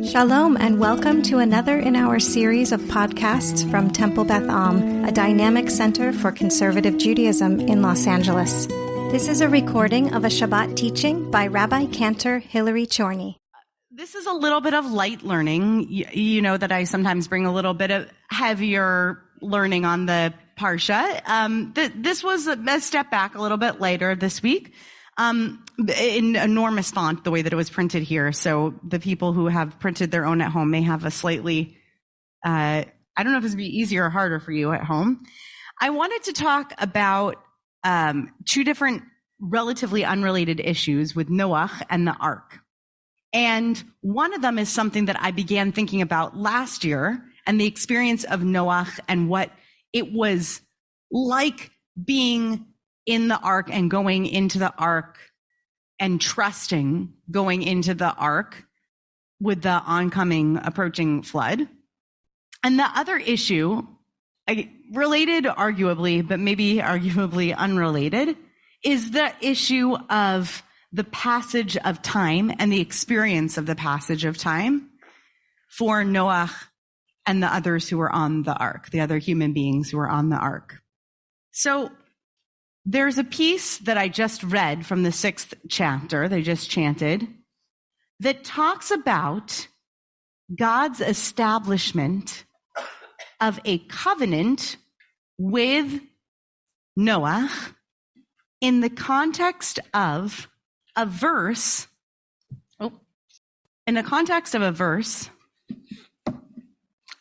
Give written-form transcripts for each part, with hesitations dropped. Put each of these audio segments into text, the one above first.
Shalom and welcome to another in our series of podcasts from Temple Beth Am, a dynamic center for conservative Judaism in Los Angeles. This is a recording of a Shabbat teaching by Rabbi-Cantor Chonry. This is a little bit of light learning. You know that I sometimes bring a little bit of heavier learning on the Parsha. This was a step back a little bit later this week. In enormous font, the way that it was printed here. So the people who have printed their own at home may have a slightly, I don't know if it's going to be easier or harder for you at home. I wanted to talk about two different relatively unrelated issues with Noach and the ark. And one of them is something that I began thinking about last year, and the experience of Noach and what it was like being in the ark and going into the ark and trusting going into the ark with the oncoming, approaching flood. And the other issue, related arguably, but maybe arguably unrelated, is the issue of the passage of time and the experience of the passage of time for Noach and the others who were on the ark, the other human beings who were on the ark. So there's a piece that I just read from the 6th chapter, they just chanted, that talks about God's establishment of a covenant with Noah in the context of a verse,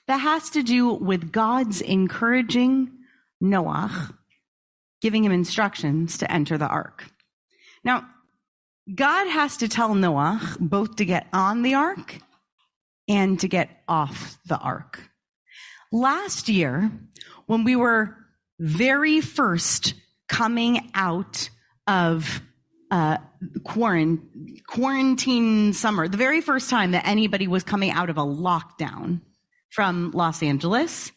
that has to do with God's encouraging Noah, giving him instructions to enter the ark. Now, God has to tell Noah both to get on the ark and to get off the ark. Last year, when we were very first coming out of quarantine summer, the very first time that anybody was coming out of a lockdown from Los Angeles,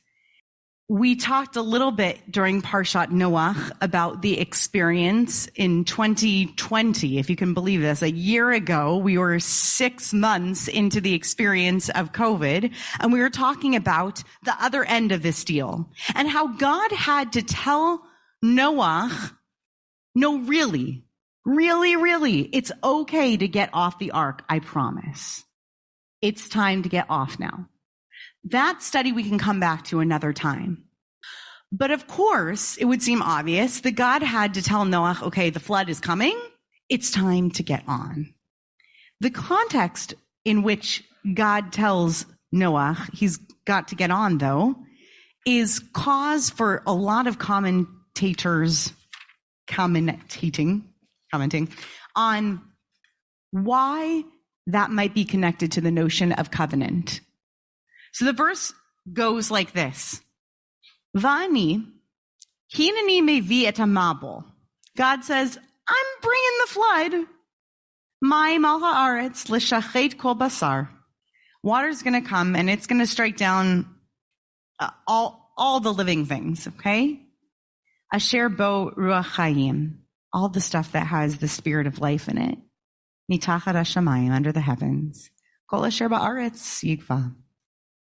we talked a little bit during Parshat Noach about the experience in 2020, if you can believe this. A year ago, we were 6 months into the experience of COVID, and we were talking about the other end of this deal and how God had to tell Noach, no, really, it's okay to get off the ark, I promise. It's time to get off now. That study we can come back to another time. But of course, it would seem obvious that God had to tell Noah, okay, the flood is coming. It's time to get on. The context in which God tells Noah he's got to get on, though, is cause for a lot of commentators commenting on why that might be connected to the notion of covenant. So the verse goes like this. Vani, hineni mevi et hamabul. God says, I'm bringing the flood. Ma'im al haaretz l'shachet kol basar. Water's going to come and it's going to strike down all the living things, okay? Asher bo ruach chayim. All the stuff that has the spirit of life in it. Mitachat hashamayim, under the heavens. Kol asher ba'aretz yigva.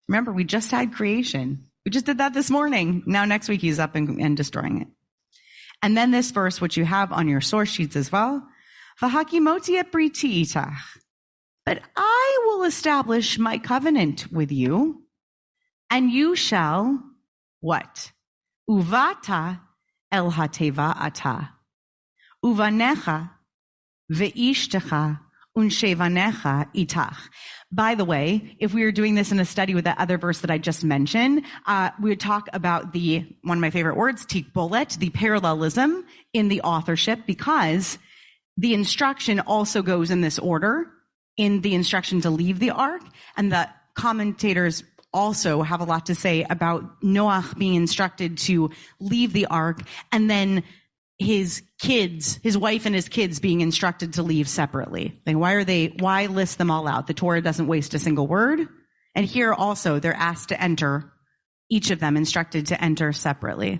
Remember, we just had creation. We just did that this morning. Now next week he's up and destroying it. And then this verse, which you have on your source sheets as well. V'hakimoti et briti itach. But I will establish my covenant with you, and you shall, what? Uvata el hateva ata. Uvanecha ve'ishtecha unshevanecha itach. By the way, if we were doing this in a study with that other verse that I just mentioned, we would talk about one of my favorite words, tikbolet, the parallelism in the authorship, because the instruction also goes in this order, in the instruction to leave the ark, and the commentators also have a lot to say about Noach being instructed to leave the ark, and then his wife and his kids being instructed to leave separately. Like, why list them all out? The Torah doesn't waste a single word. And here also, they're asked to enter, each of them instructed to enter separately.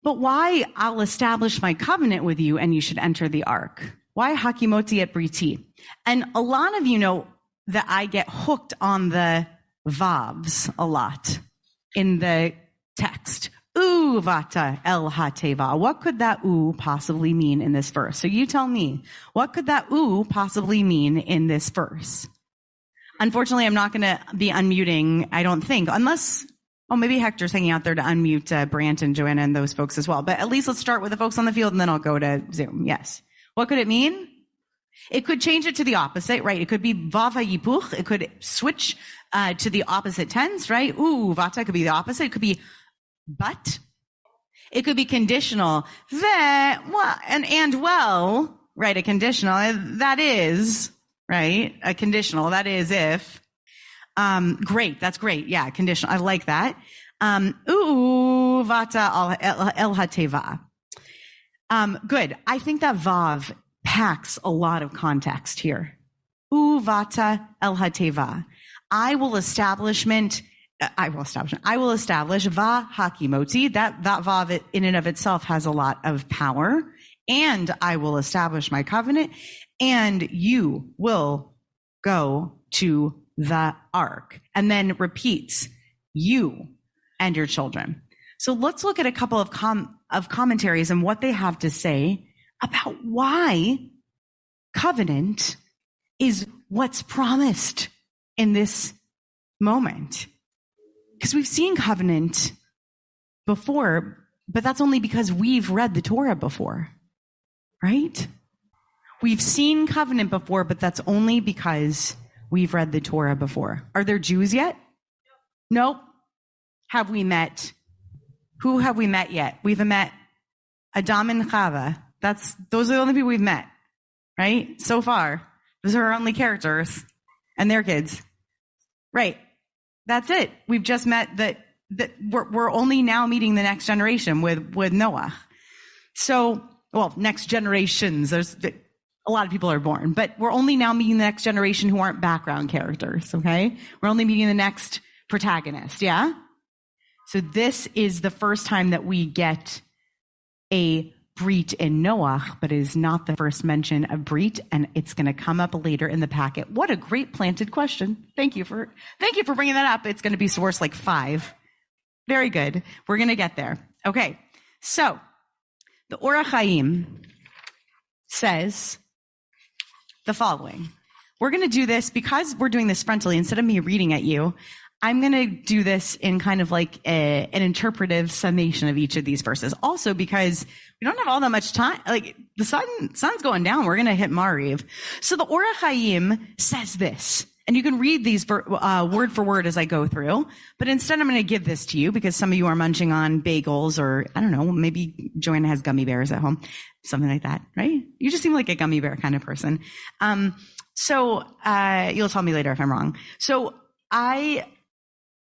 But why I'll establish my covenant with you and you should enter the ark? Why hakimoti et briti? And a lot of you know that I get hooked on the vavs a lot in the text. U vata el hateva. What could that u possibly mean in this verse? So you tell me, what could that u possibly mean in this verse? Unfortunately, I'm not going to be unmuting, I don't think, unless, maybe Hector's hanging out there to unmute Brant and Joanna and those folks as well. But at least let's start with the folks on the field and then I'll go to Zoom. Yes. What could it mean? It could change it to the opposite, right? It could be vava yipuch. It could switch to the opposite tense, right? Vata could be the opposite. It could be but. It could be conditional. Right? A conditional. That is, right? A conditional. That is if. Great. That's great. Yeah, conditional. I like that. Vata el hateva. Good. I think that vav packs a lot of context here. Vata el hateva. I will establish va hakimoti. That vav in and of itself has a lot of power. And I will establish my covenant. And you will go to the ark. And then repeats, you and your children. So let's look at a couple of commentaries and what they have to say about why covenant is what's promised in this moment. Because we've seen covenant before, but that's only because we've read the Torah before, right? We've seen covenant before, but that's only because we've read the Torah before. Are there Jews yet? Nope. Have we met? Who have we met yet? We've met Adam and Chava. Those are the only people we've met, right? So far. Those are our only characters and their kids. Right. That's it. We've just met that we're only now meeting the next generation with Noach. So, next generations, there's a lot of people are born, but we're only now meeting the next generation who aren't background characters. Okay. We're only meeting the next protagonist. Yeah. So this is the first time that we get a Brit in Noach, but it is not the first mention of Brit, and it's going to come up later in the packet. What a great planted question. Thank you for bringing that up. It's going to be source like 5. Very good. We're going to get there. Okay. So the Or HaChaim says the following. We're going to do this because we're doing this frontally instead of me reading at you. I'm going to do this in kind of like an interpretive summation of each of these verses. Also because we don't have all that much time. Like the sun's going down. We're going to hit Mariv. So the Or HaChaim says this, and you can read these word for word as I go through. But instead, I'm going to give this to you because some of you are munching on bagels, or I don't know, maybe Joanna has gummy bears at home, something like that, right? You just seem like a gummy bear kind of person. So you'll tell me later if I'm wrong. So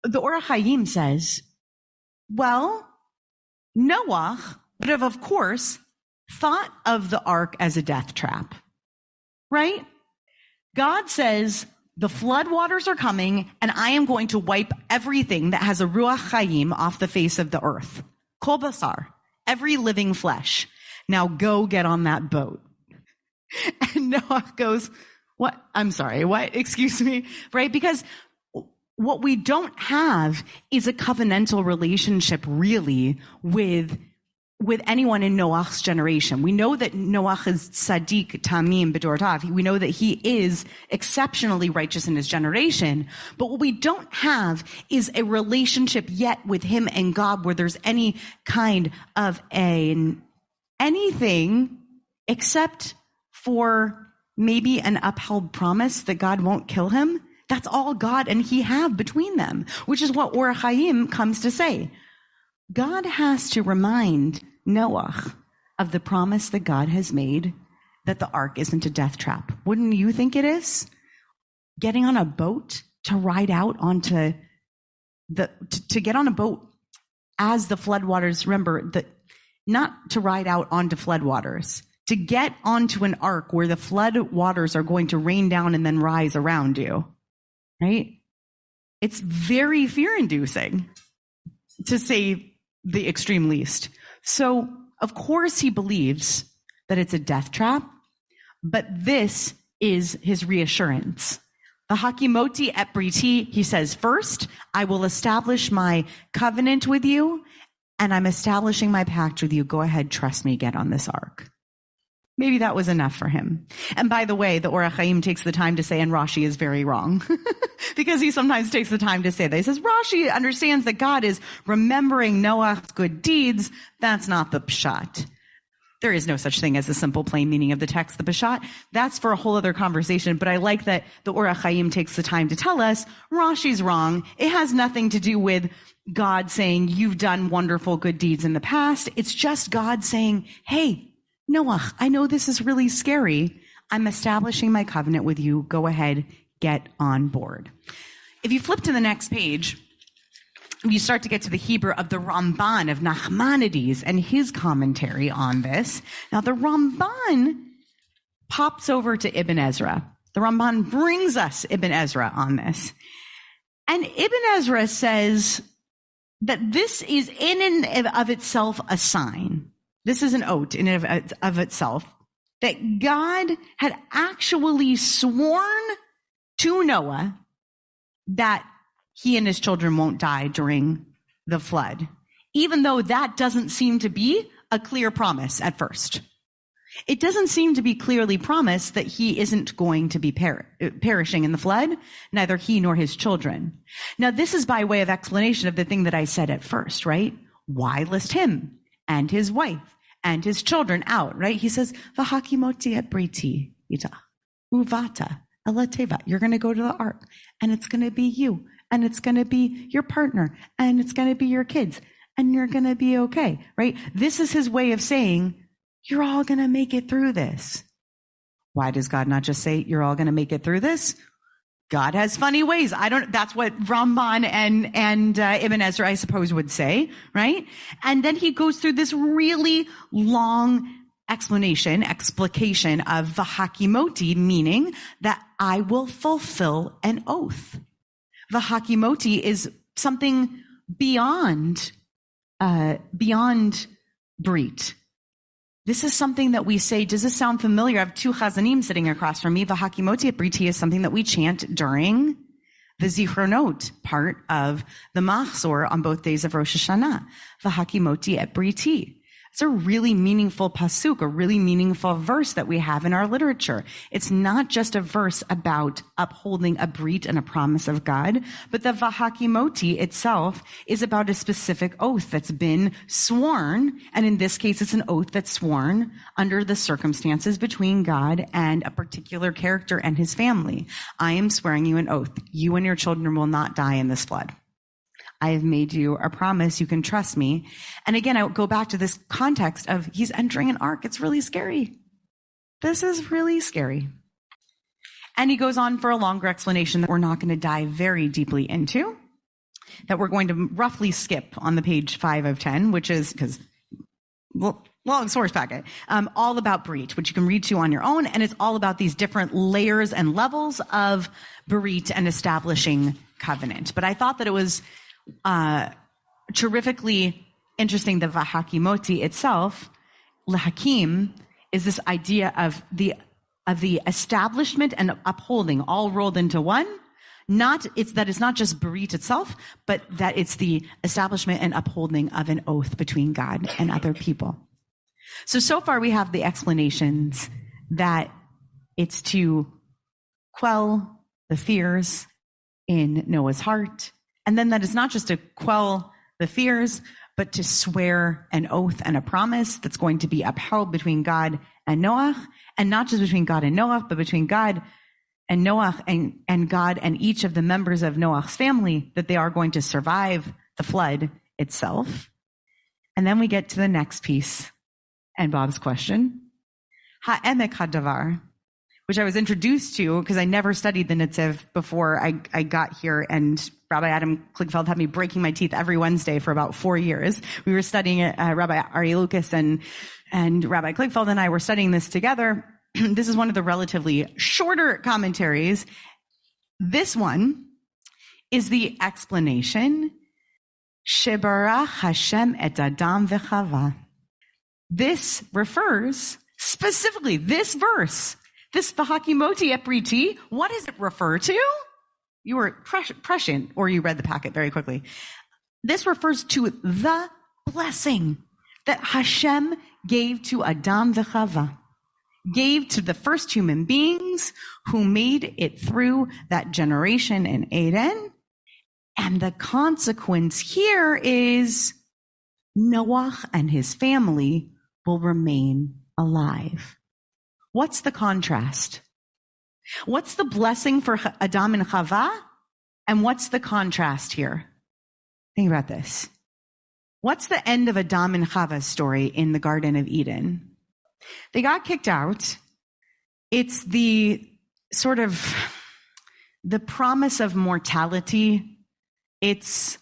the Or HaChaim says, well, Noach would have, of course, thought of the ark as a death trap, right? God says, the flood waters are coming, and I am going to wipe everything that has a Ruach Chaim off the face of the earth. Kol basar, every living flesh. Now go get on that boat. And Noach goes, what? I'm sorry, what? Excuse me, right? Because what we don't have is a covenantal relationship really with anyone in Noach's generation. We know that Noach is Sadiq Tamim B'dortav. We know that he is exceptionally righteous in his generation. But what we don't have is a relationship yet with him and God where there's any kind of anything except for maybe an upheld promise that God won't kill him. That's all God and he have between them, which is what Or HaChaim comes to say. God has to remind Noach of the promise that God has made that the ark isn't a death trap. Wouldn't you think it is? Getting on a boat to ride out onto to get on a boat as the floodwaters, remember, not to ride out onto floodwaters, to get onto an ark where the flood waters are going to rain down and then rise around you, right? It's very fear-inducing, to say the extreme least. So, of course, he believes that it's a death trap, but this is his reassurance. V'hakimoti et briti, he says, first, I will establish my covenant with you, and I'm establishing my pact with you. Go ahead, trust me, get on this ark. Maybe that was enough for him. And by the way, the Or HaChaim takes the time to say, and Rashi is very wrong, because he sometimes takes the time to say that. He says, Rashi understands that God is remembering Noah's good deeds. That's not the pshat. There is no such thing as a simple plain meaning of the text, the pshat. That's for a whole other conversation, but I like that the Or HaChaim takes the time to tell us, Rashi's wrong. It has nothing to do with God saying, you've done wonderful good deeds in the past. It's just God saying, hey, Noach, I know this is really scary. I'm establishing my covenant with you. Go ahead, get on board. If you flip to the next page, you start to get to the Hebrew of the Ramban of Nachmanides and his commentary on this. Now, the Ramban pops over to Ibn Ezra. The Ramban brings us Ibn Ezra on this. And Ibn Ezra says that this is in and of itself a sign. This is an oath in and of itself that God had actually sworn to Noah that he and his children won't die during the flood, even though that doesn't seem to be a clear promise at first. It doesn't seem to be clearly promised that he isn't going to be perishing in the flood, neither he nor his children. Now, this is by way of explanation of the thing that I said at first, right? Why list him and his wife and his children out, right? He says, V'hakimoti et briti ita uvata elateva. You're going to go to the ark, and it's going to be you, and it's going to be your partner, and it's going to be your kids, and you're going to be okay, right? This is his way of saying, you're all going to make it through this. Why does God not just say, you're all going to make it through this? God has funny ways. That's what Ramban and Ibn Ezra, I suppose, would say, right? And then he goes through this really long explication of v'hakimoti, meaning that I will fulfill an oath. V'hakimoti is something beyond brit. This is something that we say, does this sound familiar? I have two chazanim sitting across from me. V'hakimoti et briti is something that we chant during the Zichronot part of the Machzor on both days of Rosh Hashanah. V'hakimoti et briti. It's a really meaningful pasuk, a really meaningful verse that we have in our literature. It's not just a verse about upholding a brit and a promise of God, but the v'hakimoti itself is about a specific oath that's been sworn. And in this case, it's an oath that's sworn under the circumstances between God and a particular character and his family. I am swearing you an oath. You and your children will not die in this flood. I have made you a promise. You can trust me. And again, I go back to this context of he's entering an ark. It's really scary. This is really scary. And he goes on for a longer explanation that we're not going to dive very deeply into, that we're going to roughly skip on the page 5 of 10, which is, because, long source packet, all about Berit, which you can read to on your own. And it's all about these different layers and levels of Berit and establishing covenant. But I thought that it was terrifically interesting that v'hakimoti itself, lehakim, is this idea of the establishment and upholding all rolled into one. It's not just Berit itself, but that it's the establishment and upholding of an oath between God and other people. So far we have the explanations that it's to quell the fears in Noah's heart. And then that is not just to quell the fears, but to swear an oath and a promise that's going to be upheld between God and Noach, and not just between God and Noach, but between God and Noach and God and each of the members of Noach's family, that they are going to survive the flood itself. And then we get to the next piece and Bob's question, ha'emek hadavar, which I was introduced to because I never studied the Nitziv before I got here, and Rabbi Adam Kligfeld had me breaking my teeth every Wednesday for about 4 years. We were studying it, Rabbi Ari Lucas and Rabbi Kligfeld and I were studying this together. This is one of the relatively shorter commentaries. This one is the explanation, Shebarach Hashem et Adam v'Chava. This refers specifically, this verse This v'hakimoti et briti, what does it refer to? You were prescient, or you read the packet very quickly. This refers to the blessing that Hashem gave to Adam v'Chava, gave to the first human beings who made it through that generation in Eden. And the consequence here is Noach and his family will remain alive. What's the contrast? What's the blessing for Adam and Chava? And what's the contrast here? Think about this. What's the end of Adam and Chava's story in the Garden of Eden? They got kicked out. It's the sort of the promise of mortality. It's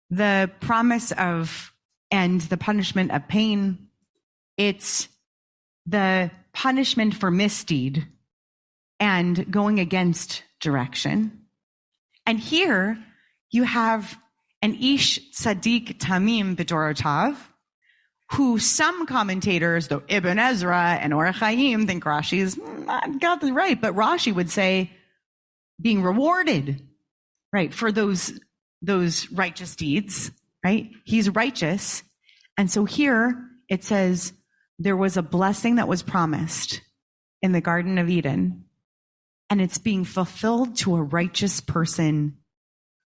the promise of and the punishment of pain. It's the punishment for misdeed and going against direction. And here you have an Ish Tzaddik Tamim B'Dorotav, who some commentators, though Ibn Ezra and Or Chaim, think Rashi's got this right, but Rashi would say being rewarded, right, for those righteous deeds, right? He's righteous. And so here it says there was a blessing that was promised in the Garden of Eden, and it's being fulfilled to a righteous person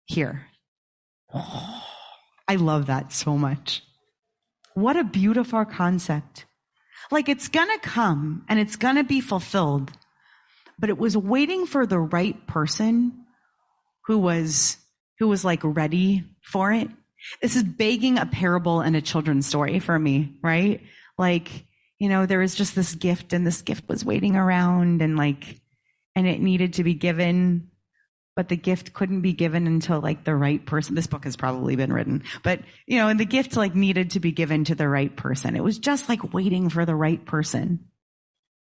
here. Oh, I love that so much. What a beautiful concept. Like, it's going to come and it's going to be fulfilled, but it was waiting for the right person who was like ready for it. This is begging a parable and a children's story for me, right? Like, you know, there was just this gift and this gift was waiting around and it needed to be given, but the gift couldn't be given until like the right person. This book has probably been written, but you know, and the gift like needed to be given to the right person. It was just like waiting for the right person.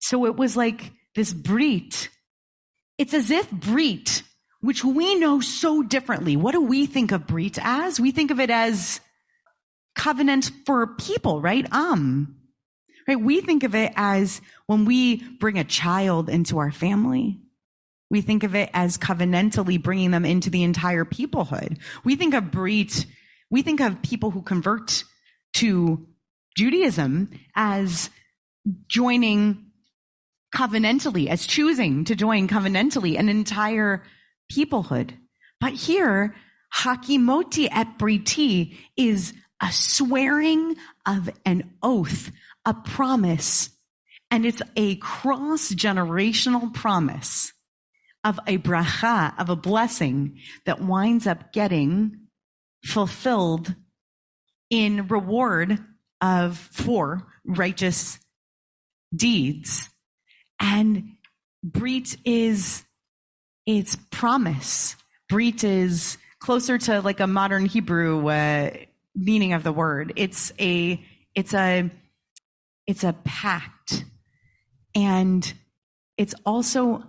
So it was like this brit. It's as if brit, which we know so differently. What do we think of brit as? We think of it as covenant for people, right? Right? We think of it as when we bring a child into our family. We think of it as covenantally bringing them into the entire peoplehood. We think of brit, we think of people who convert to Judaism as joining covenantally, as choosing to join covenantally an entire peoplehood. But here, hakimoti et briti is a swearing of an oath, a promise, and it's a cross-generational promise of a bracha, of a blessing that winds up getting fulfilled in reward for righteous deeds. And brit is its promise. Brit is closer to like a modern Hebrew meaning of the word. It's a pact, and it's also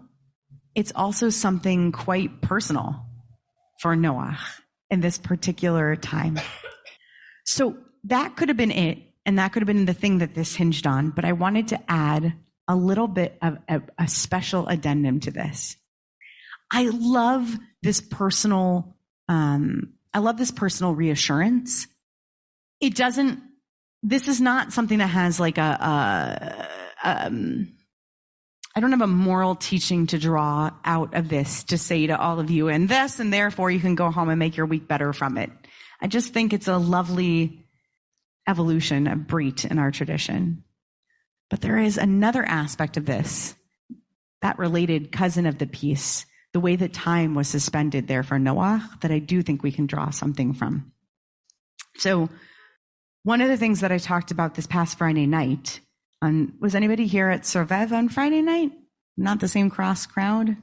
something quite personal for Noach in this particular time. So that could have been it, and that could have been the thing that this hinged on, but I wanted to add a little bit of a special addendum to this. I love this personal reassurance. This is not something that has like I don't have a moral teaching to draw out of this to say to all of you, and this, and therefore you can go home and make your week better from it. I just think it's a lovely evolution of brit in our tradition. But there is another aspect of this, that related cousin of the piece, the way that time was suspended there for Noach, that I do think we can draw something from. So one of the things that I talked about this past Friday night, was anybody here at Sorvev on Friday night? Not the same cross crowd?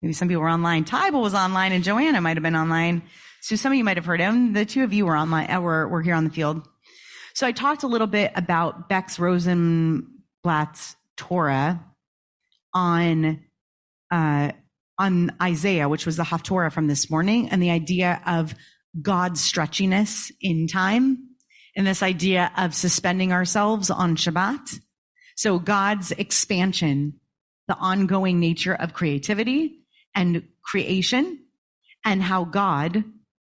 Maybe some people were online. Tybal was online and Joanna might have been online. So some of you might have heard him. The two of you were online, were here on the field. So I talked a little bit about Bex Rosenblatt's Torah on Isaiah, which was the Haftorah from this morning, and the idea of God's stretchiness in time, and this idea of suspending ourselves on Shabbat. So God's expansion, the ongoing nature of creativity and creation, and how God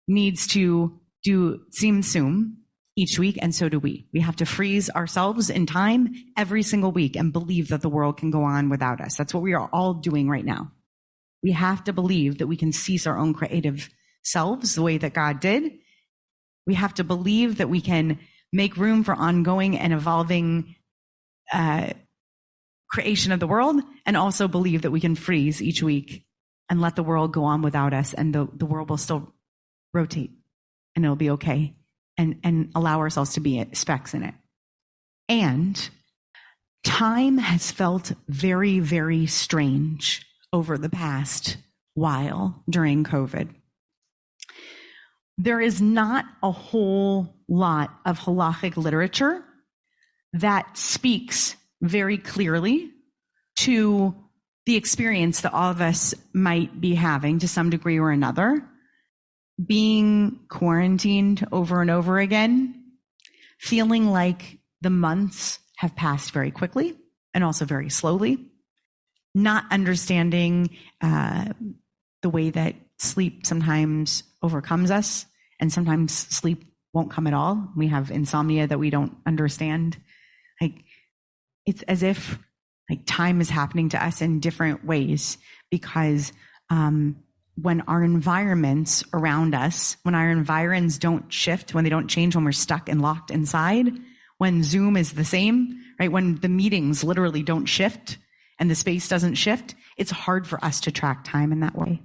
needs to do tzimtzum each week, and so do we. We have to freeze ourselves in time every single week and believe that the world can go on without us. That's what we are all doing right now. We have to believe that we can cease our own creative selves the way that God did. We have to believe that we can make room for ongoing and evolving creation of the world, and also believe that we can freeze each week and let the world go on without us, and the world will still rotate, and it'll be okay, and allow ourselves to be specks in it. And time has felt very, very strange over the past while during COVID. There is not a whole lot of halachic literature that speaks very clearly to the experience that all of us might be having to some degree or another, being quarantined over and over again, feeling like the months have passed very quickly and also very slowly, not understanding the way that sleep sometimes overcomes us, and sometimes sleep won't come at all. We have insomnia that we don't understand. Like, it's as if like time is happening to us in different ways, because when our environments around us, when our environs don't shift, when they don't change, when we're stuck and locked inside, when Zoom is the same, right? When the meetings literally don't shift and the space doesn't shift, it's hard for us to track time in that way.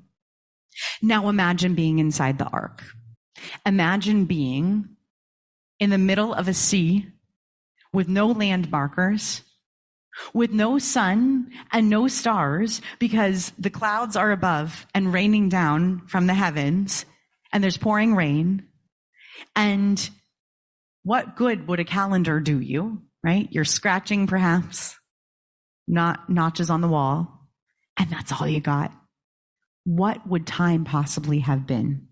Now imagine being inside the ark. Imagine being in the middle of a sea with no land markers, with no sun and no stars, because the clouds are above and raining down from the heavens, and there's pouring rain. And what good would a calendar do you, right? You're scratching perhaps, not notches on the wall, and that's all you got. What would time possibly have been?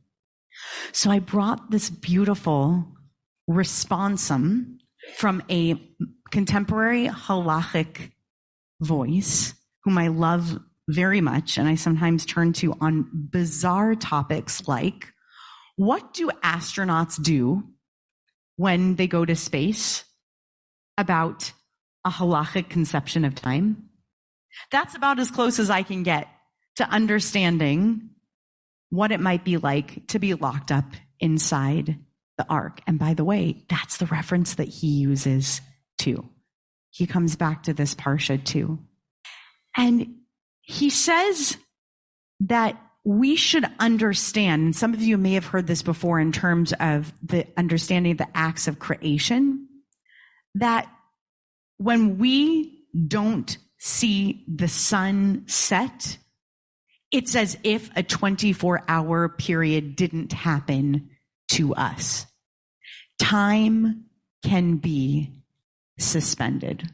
So I brought this beautiful responsum from a contemporary halachic voice, whom I love very much, and I sometimes turn to on bizarre topics like, what do astronauts do when they go to space, about a halachic conception of time? That's about as close as I can get to understanding what it might be like to be locked up inside the ark. And by the way, that's the reference that he uses too. He comes back to this parsha too. And he says that we should understand, and some of you may have heard this before in terms of the understanding of the acts of creation, that when we don't see the sun set, it's as if a 24-hour period didn't happen to us. Time can be suspended.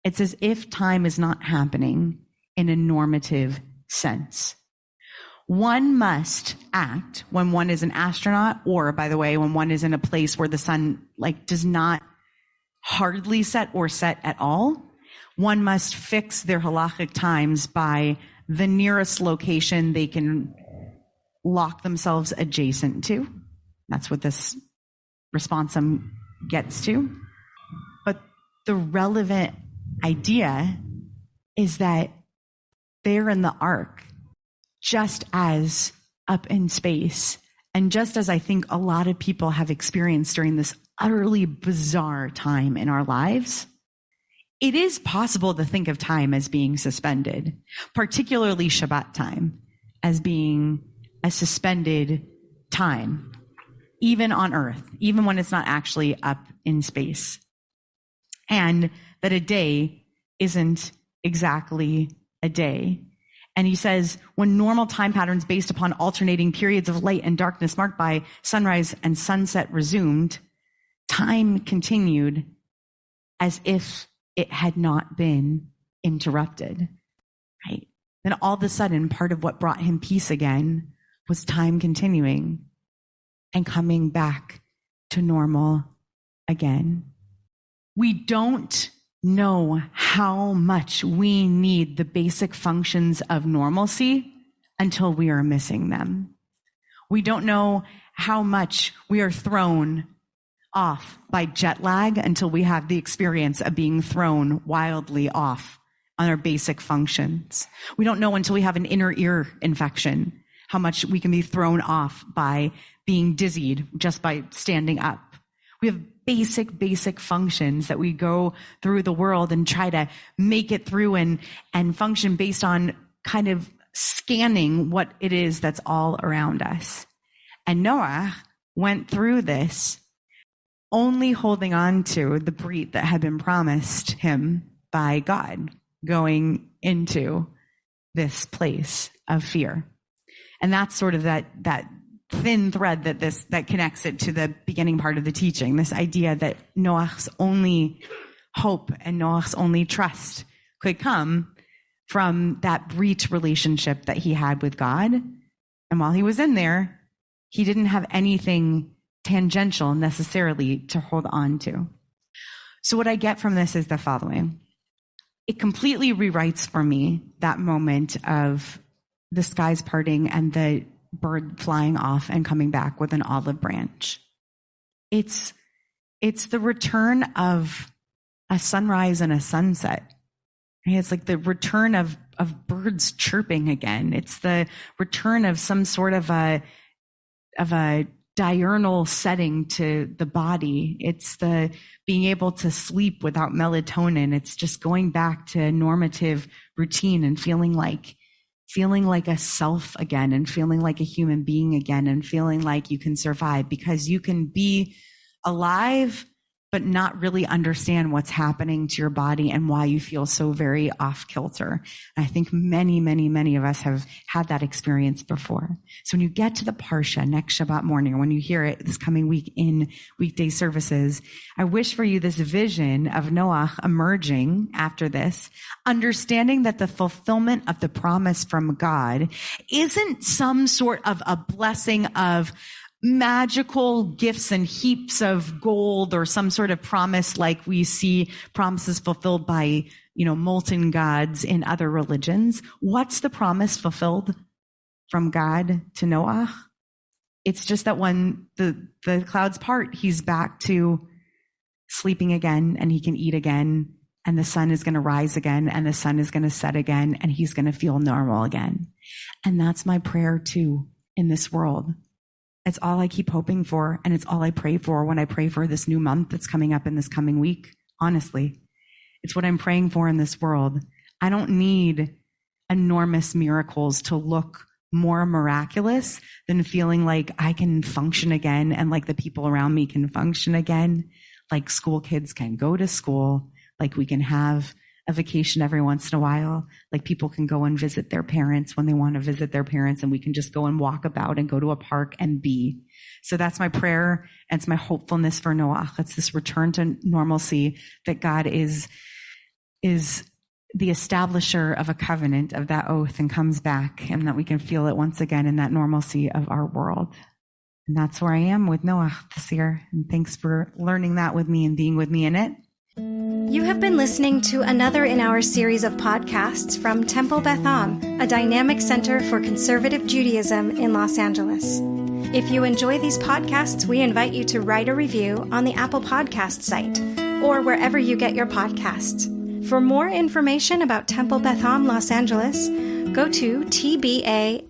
It's as if time is not happening in a normative sense. One must act when one is an astronaut, or, by the way, when one is in a place where the sun does not hardly set or set at all. One must fix their halachic times by the nearest location they can lock themselves adjacent to. That's what this responsum gets to. But the relevant idea is that they're in the ark, just as up in space, and just as I think a lot of people have experienced during this utterly bizarre time in our lives, it is possible to think of time as being suspended, particularly Shabbat time, as being a suspended time, even on earth, even when it's not actually up in space. And that a day isn't exactly a day. And he says, when normal time patterns based upon alternating periods of light and darkness marked by sunrise and sunset resumed, time continued as if it had not been interrupted, right? Then all of a sudden, part of what brought him peace again was time continuing and coming back to normal again. We don't know how much we need the basic functions of normalcy until we are missing them. We don't know how much we are thrown off by jet lag until we have the experience of being thrown wildly off on our basic functions. We don't know until we have an inner ear infection how much we can be thrown off by being dizzied just by standing up. We have basic functions that we go through the world and try to make it through and function based on kind of scanning what it is that's all around us. And Noah went through this only holding on to the brit that had been promised him by God, going into this place of fear. And that's sort of that thin thread that connects it to the beginning part of the teaching, this idea that Noach's only hope and Noach's only trust could come from that brit relationship that he had with God. And while he was in there, he didn't have anything tangential necessarily to hold on to. So what I get from this is the following. It completely rewrites for me that moment of the skies parting and the bird flying off and coming back with an olive branch. It's the return of a sunrise and a sunset. It's like the return of birds chirping again. It's the return of some sort of a diurnal setting to the body. It's the being able to sleep without melatonin. It's just going back to normative routine and feeling like a self again and feeling like a human being again and feeling like you can survive, because you can be alive but not really understand what's happening to your body and why you feel so very off kilter. And I think many of us have had that experience before. So when you get to the Parsha next Shabbat morning, or when you hear it this coming week in weekday services, I wish for you this vision of Noach emerging after this, understanding that the fulfillment of the promise from God isn't some sort of a blessing of magical gifts and heaps of gold or some sort of promise like we see promises fulfilled by, molten gods in other religions. What's the promise fulfilled from God to Noah? It's just that when the clouds part, he's back to sleeping again and he can eat again and the sun is going to rise again and the sun is going to set again and he's going to feel normal again. And that's my prayer too in this world. It's all I keep hoping for, and it's all I pray for when I pray for this new month that's coming up in this coming week. Honestly, it's what I'm praying for in this world. I don't need enormous miracles to look more miraculous than feeling like I can function again and like the people around me can function again, like school kids can go to school, like we can have a vacation every once in a while, like people can go and visit their parents when they want to visit their parents, and we can just go and walk about and go to a park and be. So that's my prayer, and it's my hopefulness for Noach. It's this return to normalcy, that God is the establisher of a covenant, of that oath, and comes back, and that we can feel it once again in that normalcy of our world. And that's where I am with Noach this year. And thanks for learning that with me and being with me in it. You have been listening to another in our series of podcasts from Temple Beth Am, a dynamic center for conservative Judaism in Los Angeles. If you enjoy these podcasts, we invite you to write a review on the Apple Podcast site or wherever you get your podcasts. For more information about Temple Beth Am Los Angeles, go to tbala.org.